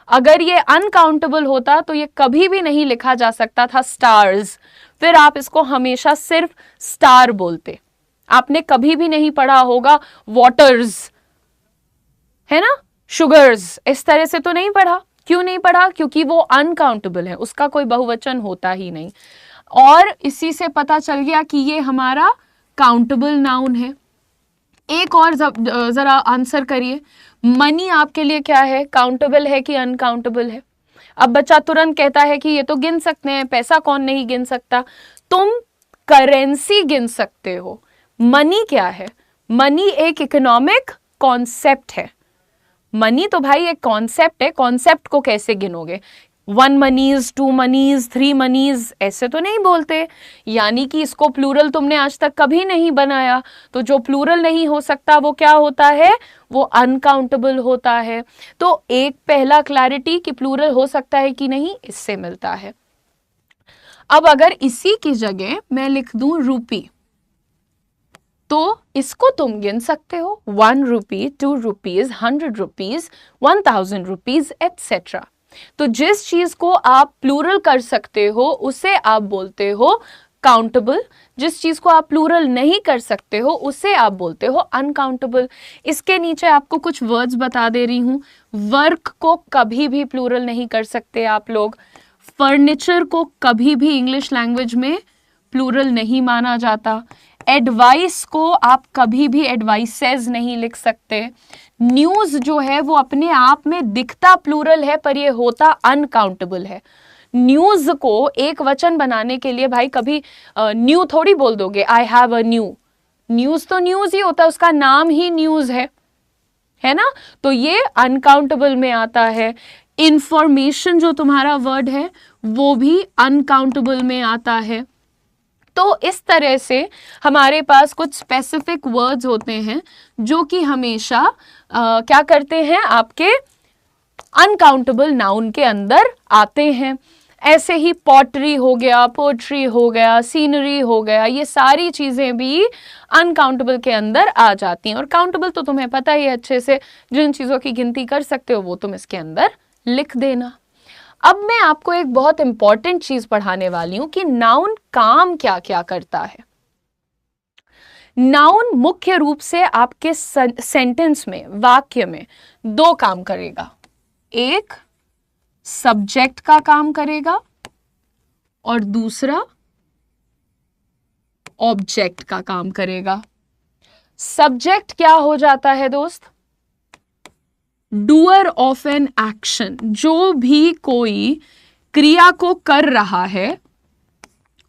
अगर ये अनकाउंटेबल होता तो ये कभी भी नहीं लिखा जा सकता था स्टार्स, फिर आप इसको हमेशा सिर्फ स्टार बोलते। आपने कभी भी नहीं पढ़ा होगा वाटर्स, है ना, शुगर्स, इस तरह से तो नहीं पढ़ा। क्यों नहीं पढ़ा? क्योंकि वो अनकाउंटेबल है, उसका कोई बहुवचन होता ही नहीं। और इसी से पता चल गया कि ये हमारा काउंटेबल नाउन है। एक और जरा आंसर करिए, मनी आपके लिए क्या है, काउंटेबल है कि अनकाउंटेबल है? अब बच्चा तुरंत कहता है कि ये तो गिन सकते हैं, पैसा कौन नहीं गिन सकता। तुम करेंसी गिन सकते हो, मनी क्या है? मनी एक इकोनॉमिक कॉन्सेप्ट है। मनी तो भाई एक कॉन्सेप्ट है, कॉन्सेप्ट को कैसे गिनोगे? 1 मनीज, 2 मनीज, 3 मनीज, ऐसे तो नहीं बोलते। यानी कि इसको प्लूरल तुमने आज तक कभी नहीं बनाया, तो जो प्लूरल नहीं हो सकता वो क्या होता है? वो अनकाउंटेबल होता है। तो एक पहला क्लैरिटी कि प्लूरल हो सकता है कि नहीं, इससे मिलता है। अब अगर इसी की जगह मैं लिख दूं रूपी, तो इसको तुम गिन सकते हो, 1 रुपी, 2 रुपीज, 100 रुपीज, 1000 रुपीज एटसेट्रा। तो जिस चीज को आप प्लूरल कर सकते हो उसे आप बोलते हो काउंटेबल, जिस चीज को आप प्लूरल नहीं कर सकते हो उसे आप बोलते हो अनकाउंटेबल। इसके नीचे आपको कुछ वर्ड्स बता दे रही हूं। वर्क को कभी भी प्लूरल नहीं कर सकते आप लोग। फर्नीचर को कभी भी इंग्लिश लैंग्वेज में प्लूरल नहीं माना जाता। एडवाइस को आप कभी भी एडवाइसेस नहीं लिख सकते। न्यूज जो है वो अपने आप में दिखता प्लूरल है पर ये होता अनकाउंटेबल है। न्यूज को एक वचन बनाने के लिए भाई कभी न्यू थोड़ी बोल दोगे, I have a new. News तो न्यूज ही होता है, उसका नाम ही न्यूज है ना, तो ये अनकाउंटेबल में आता है। इंफॉर्मेशन जो तुम्हारा वर्ड है वो भी अनकाउंटेबल में आता है। तो इस तरह से हमारे पास कुछ स्पेसिफिक वर्ड्स होते हैं जो कि हमेशा क्या करते हैं, आपके अनकाउंटेबल नाउन के अंदर आते हैं। ऐसे ही पॉटरी हो गया, पोट्री हो गया, सीनरी हो गया, ये सारी चीजें भी अनकाउंटेबल के अंदर आ जाती हैं। और काउंटेबल तो तुम्हें पता ही है अच्छे से, जिन चीजों की गिनती कर सकते हो वो तुम इसके अंदर लिख देना। अब मैं आपको एक बहुत इंपॉर्टेंट चीज पढ़ाने वाली हूं कि नाउन काम क्या क्या करता है। नाउन मुख्य रूप से आपके सेंटेंस में, वाक्य में 2 काम करेगा। एक सब्जेक्ट का काम करेगा और दूसरा ऑब्जेक्ट का काम करेगा। सब्जेक्ट क्या हो जाता है दोस्त? डूअर ऑफ एन एक्शन, जो भी कोई क्रिया को कर रहा है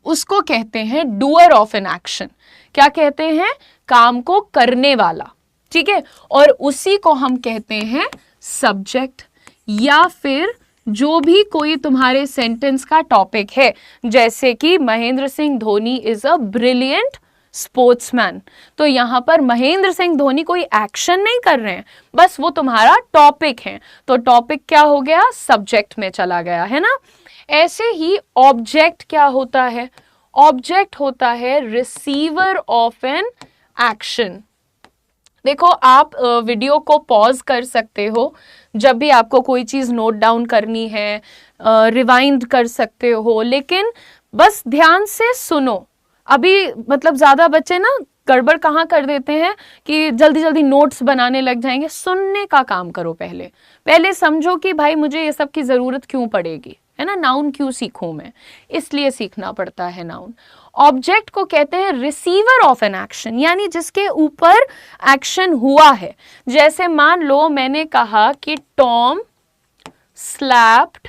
उसको कहते हैं डूअर ऑफ एन एक्शन। क्या कहते हैं? काम को करने वाला, ठीक है। और उसी को हम कहते हैं सब्जेक्ट। या फिर जो भी कोई तुम्हारे सेंटेंस का टॉपिक है, जैसे कि Mahendra Singh Dhoni is a brilliant sportsman, तो यहां पर महेंद्र सिंह धोनी कोई एक्शन नहीं कर रहे हैं, बस वो तुम्हारा टॉपिक है, तो टॉपिक क्या हो गया? सब्जेक्ट में चला गया, है ना। ऐसे ही ऑब्जेक्ट क्या होता है? ऑब्जेक्ट होता है रिसीवर ऑफ एन एक्शन। देखो, आप वीडियो को पॉज कर सकते हो जब भी आपको कोई चीज नोट डाउन करनी है, रिवाइंड कर सकते हो, लेकिन बस ध्यान से सुनो। अभी मतलब ज्यादा बच्चे ना गड़बड़ कहाँ कर देते हैं कि जल्दी जल्दी नोट्स बनाने लग जाएंगे। सुनने का काम करो, पहले समझो कि भाई मुझे ये सब की जरूरत क्यों पड़ेगी, है ना। नाउन क्यों सीखूं मैं, इसलिए सीखना पड़ता है नाउन। ऑब्जेक्ट को कहते हैं रिसीवर ऑफ एन एक्शन, यानी जिसके ऊपर एक्शन हुआ है। जैसे मान लो मैंने कहा कि टॉम स्लैप्ड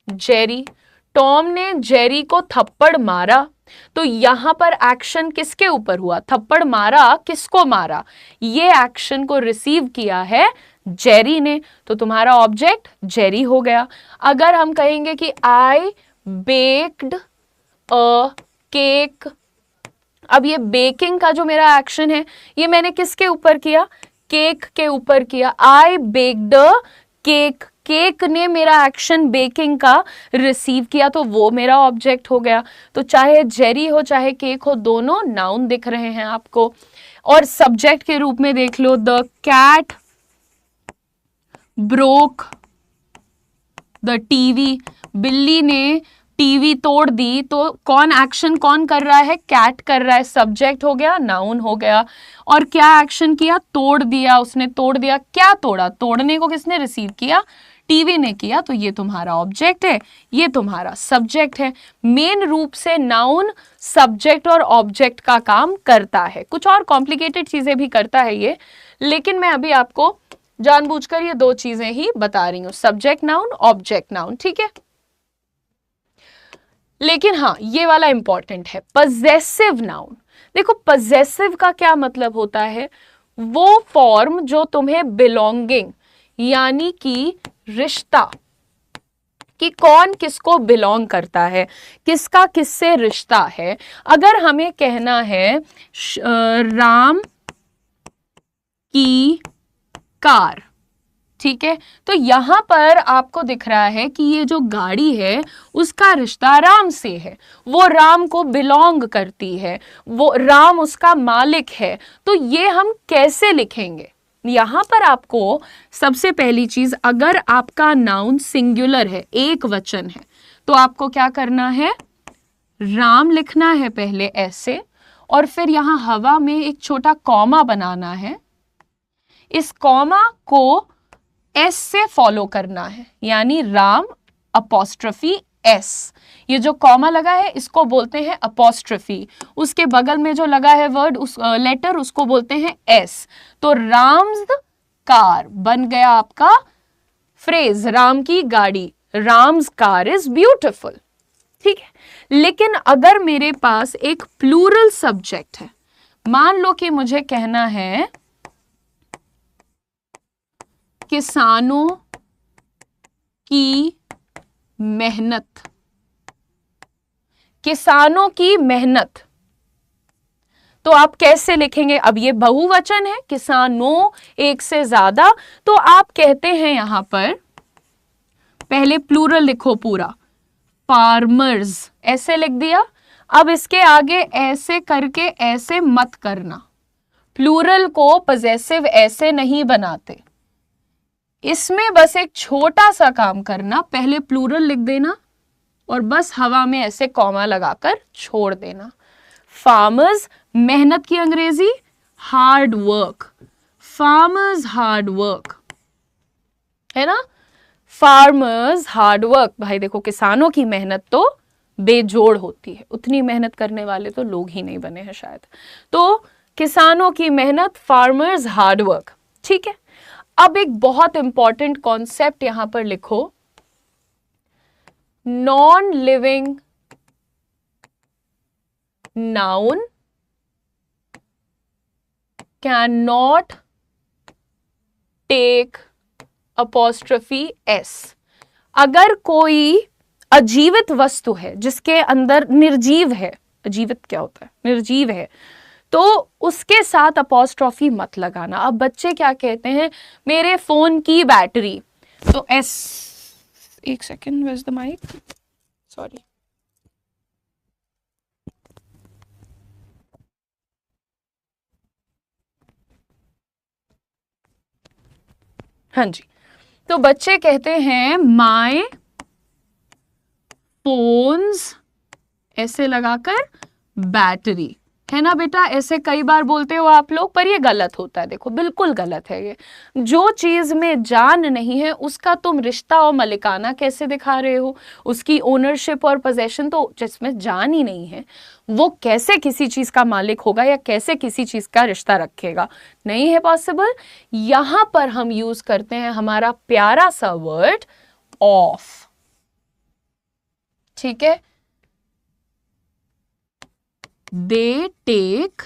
जेरी, टॉम ने जेरी को थप्पड़ मारा, तो यहां पर एक्शन किसके ऊपर हुआ, थप्पड़ मारा, किसको मारा, ये एक्शन को रिसीव किया है जेरी ने, तो तुम्हारा ऑब्जेक्ट जेरी हो गया। अगर हम कहेंगे कि आई बेक्ड अ केक, अब ये बेकिंग का जो मेरा एक्शन है ये मैंने किसके ऊपर किया, केक के ऊपर किया। आई बेक्ड अ केक, केक ने मेरा एक्शन बेकिंग का रिसीव किया, तो वो मेरा ऑब्जेक्ट हो गया। तो चाहे जेरी हो चाहे केक हो, दोनों नाउन दिख रहे हैं आपको। और सब्जेक्ट के रूप में देख लो, the cat broke the TV, बिल्ली ने टीवी तोड़ दी, तो कौन एक्शन कौन कर रहा है, कैट कर रहा है, सब्जेक्ट हो गया, नाउन हो गया। और क्या एक्शन किया, तोड़ दिया, उसने तोड़ दिया, क्या तोड़ा, तोड़ने को किसने रिसीव किया, टीवी ने किया, तो ये तुम्हारा ऑब्जेक्ट है, ये तुम्हारा सब्जेक्ट है। मेन रूप से नाउन सब्जेक्ट और ऑब्जेक्ट का काम करता है, कुछ और कॉम्प्लिकेटेड चीजें भी करता है ये, लेकिन मैं अभी आपको जानबूझकर ये दो चीजें ही बता रही हूं, सब्जेक्ट नाउन, ऑब्जेक्ट नाउन, ठीक है। लेकिन हाँ, ये वाला इंपॉर्टेंट है, पजेसिव नाउन। देखो पजेसिव का क्या मतलब होता है, वो फॉर्म जो तुम्हें बिलोंगिंग यानी कि रिश्ता, कि कौन किसको बिलोंग करता है, किसका किससे रिश्ता है। अगर हमें कहना है राम की कार, ठीक है, तो यहां पर आपको दिख रहा है कि ये जो गाड़ी है उसका रिश्ता राम से है, वो राम को बिलोंग करती है, वो राम उसका मालिक है। तो ये हम कैसे लिखेंगे, यहां पर आपको सबसे पहली चीज, अगर आपका नाउन सिंगुलर है, एक वचन है, तो आपको क्या करना है, राम लिखना है पहले ऐसे, और फिर यहां हवा में एक छोटा कॉमा बनाना है, इस कॉमा को एस से फॉलो करना है, यानी राम अपोस्ट्रोफी एस, ये जो कॉमा लगा है इसको बोलते हैं अपोस्ट्रोफी, उसके बगल में जो लगा है वर्ड उस लेटर उसको बोलते हैं एस। तो राम्स कार बन गया आपका फ्रेज, राम की गाड़ी, राम्स कार इज ब्यूटिफुल, ठीक है। लेकिन अगर मेरे पास एक प्लूरल सब्जेक्ट है, मान लो कि मुझे कहना है किसानों की मेहनत, किसानों की मेहनत, तो आप कैसे लिखेंगे, अब ये बहुवचन है, किसानों एक से ज्यादा, तो आप कहते हैं यहां पर पहले प्लूरल लिखो पूरा, फार्मर्स ऐसे लिख दिया। अब इसके आगे ऐसे करके ऐसे मत करना, प्लूरल को पजेसिव ऐसे नहीं बनाते, इसमें बस एक छोटा सा काम करना, पहले प्लूरल लिख देना और बस हवा में ऐसे कॉमा लगाकर छोड़ देना। फार्मर्स, मेहनत की अंग्रेजी hard work, farmers hard work, है ना, फार्मर्स हार्ड वर्क। भाई देखो किसानों की मेहनत तो बेजोड़ होती है, उतनी मेहनत करने वाले तो लोग ही नहीं बने हैं शायद। तो किसानों की मेहनत, फार्मर्स हार्ड वर्क, ठीक है। अब एक बहुत इंपॉर्टेंट कॉन्सेप्ट यहां पर लिखो, non living noun can not take apostrophe s. अगर कोई अजीवित वस्तु है जिसके अंदर निर्जीव है, अजीवित क्या होता है, निर्जीव है, तो उसके साथ अपॉस्ट्रोफी मत लगाना। अब बच्चे क्या कहते हैं, मेरे फोन की बैटरी, तो एस, एक second, where is the mic, sorry, हाँ जी, तो बच्चे कहते हैं माय फोन्स ऐसे लगाकर बैटरी, है ना बेटा, ऐसे कई बार बोलते हो आप लोग, पर ये गलत होता है। देखो बिल्कुल गलत है ये। जो चीज में जान नहीं है उसका तुम रिश्ता और मलिकाना कैसे दिखा रहे हो? उसकी ओनरशिप और पोजेशन तो जिसमें जान ही नहीं है, वो कैसे किसी चीज का मालिक होगा या कैसे किसी चीज का रिश्ता रखेगा? नहीं है पॉसिबल। यहां पर हम यूज करते हैं हमारा प्यारा सा वर्ड ऑफ। ठीक है, दे टेक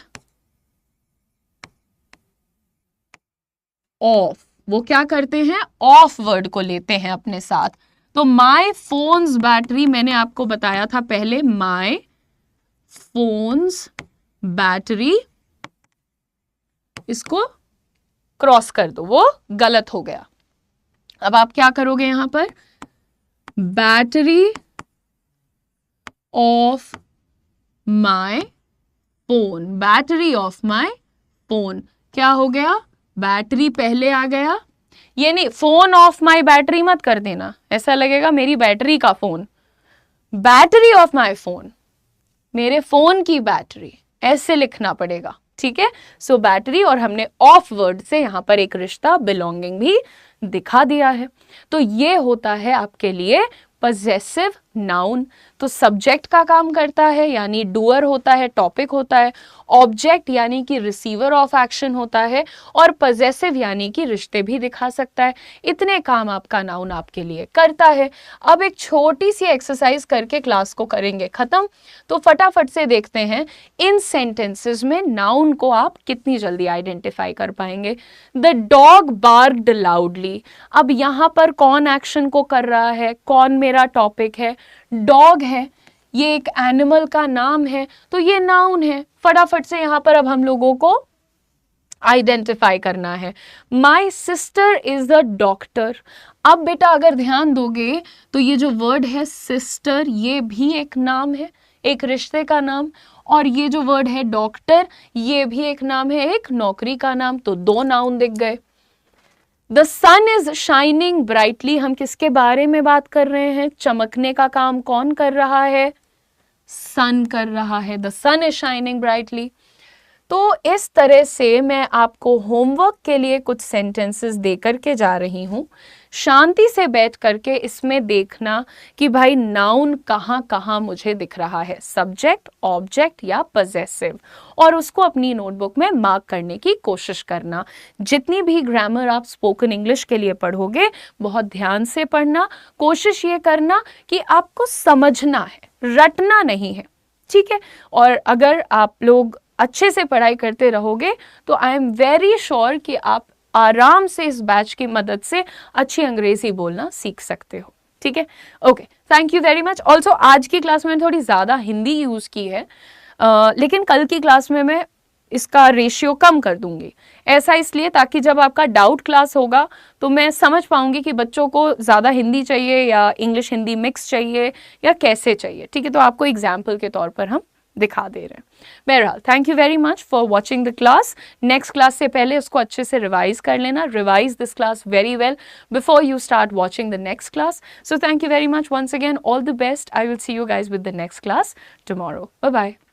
ऑफ, वो क्या करते हैं? ऑफ वर्ड को लेते हैं अपने साथ। तो माई फोन्स बैटरी, मैंने आपको बताया था पहले, माई फोन्स बैटरी, इसको क्रॉस कर दो, वो गलत हो गया। अब आप क्या करोगे यहां पर? Battery of my phone, battery of my phone, क्या हो गया? बैटरी पहले आ गया। ये नहीं, फोन ऑफ माई बैटरी मत कर देना, ऐसा लगेगा मेरी बैटरी का phone. Battery of my phone, मेरे फोन की बैटरी, ऐसे लिखना पड़ेगा। ठीक है, सो बैटरी, और हमने ऑफ वर्ड से यहां पर एक रिश्ता बिलोंगिंग भी दिखा दिया है। तो ये होता है आपके लिए पजेसिव नाउन। तो सब्जेक्ट का काम करता है, यानी डूअर होता है, टॉपिक होता है। ऑब्जेक्ट यानी कि रिसीवर ऑफ एक्शन होता है, और पजेसिव यानी कि रिश्ते भी दिखा सकता है। इतने काम आपका नाउन आपके लिए करता है। अब एक छोटी सी एक्सरसाइज करके क्लास को करेंगे खत्म। तो फटाफट से देखते हैं इन सेंटेंसेस में नाउन को आप कितनी जल्दी आइडेंटिफाई कर पाएंगे। द डॉग बार्क्ड लाउडली, अब यहां पर कौन एक्शन को कर रहा है? कौन मेरा टॉपिक है? डॉग है, ये एक एनिमल का नाम है, तो ये नाउन है। फटाफट से यहां पर अब हम लोगों को आइडेंटिफाई करना है। My sister is a doctor. अब बेटा अगर ध्यान दोगे तो ये जो वर्ड है सिस्टर, ये भी एक नाम है, एक रिश्ते का नाम। और ये जो वर्ड है डॉक्टर, ये भी एक नाम है, एक नौकरी का नाम। तो दो नाउन दिख गए। The sun is shining brightly, हम किसके बारे में बात कर रहे हैं? चमकने का काम कौन कर रहा है? सन कर रहा है। The sun is shining brightly. तो इस तरह से मैं आपको होमवर्क के लिए कुछ सेंटेंसेस दे करके जा रही हूं। शांति से बैठ करके इसमें देखना कि भाई नाउन कहाँ कहाँ मुझे दिख रहा है, सब्जेक्ट, ऑब्जेक्ट या पजेसिव, और उसको अपनी नोटबुक में मार्क करने की कोशिश करना। जितनी भी ग्रामर आप स्पोकन इंग्लिश के लिए पढ़ोगे, बहुत ध्यान से पढ़ना। कोशिश ये करना कि आपको समझना है, रटना नहीं है। ठीक है, और अगर आप लोग अच्छे से पढ़ाई करते रहोगे तो आई एम वेरी श्योर कि आप आराम से इस बैच की मदद से अच्छी अंग्रेजी बोलना सीख सकते हो। ठीक है, okay, thank you very much. Also आज की क्लास में थोड़ी ज़्यादा हिंदी यूज़ की है, लेकिन कल की क्लास में मैं इसका रेशियो कम कर दूंगी। ऐसा इसलिए ताकि जब आपका डाउट क्लास होगा तो मैं समझ पाऊंगी कि बच्चों को ज़्यादा हिंदी चाहिए या इंग्लिश हिंदी मिक्स चाहिए या कैसे चाहिए। ठीक है, तो आपको एग्जाम्पल के तौर पर हम दिखा दे रहे हैं। बहरहाल, thank you very much for watching the class. Next class से पहले उसको अच्छे से रिवाइज कर लेना, revise this class very well before you start watching the next class. So thank you very much once again, all the best. I will see you guys with the next class tomorrow. Bye bye.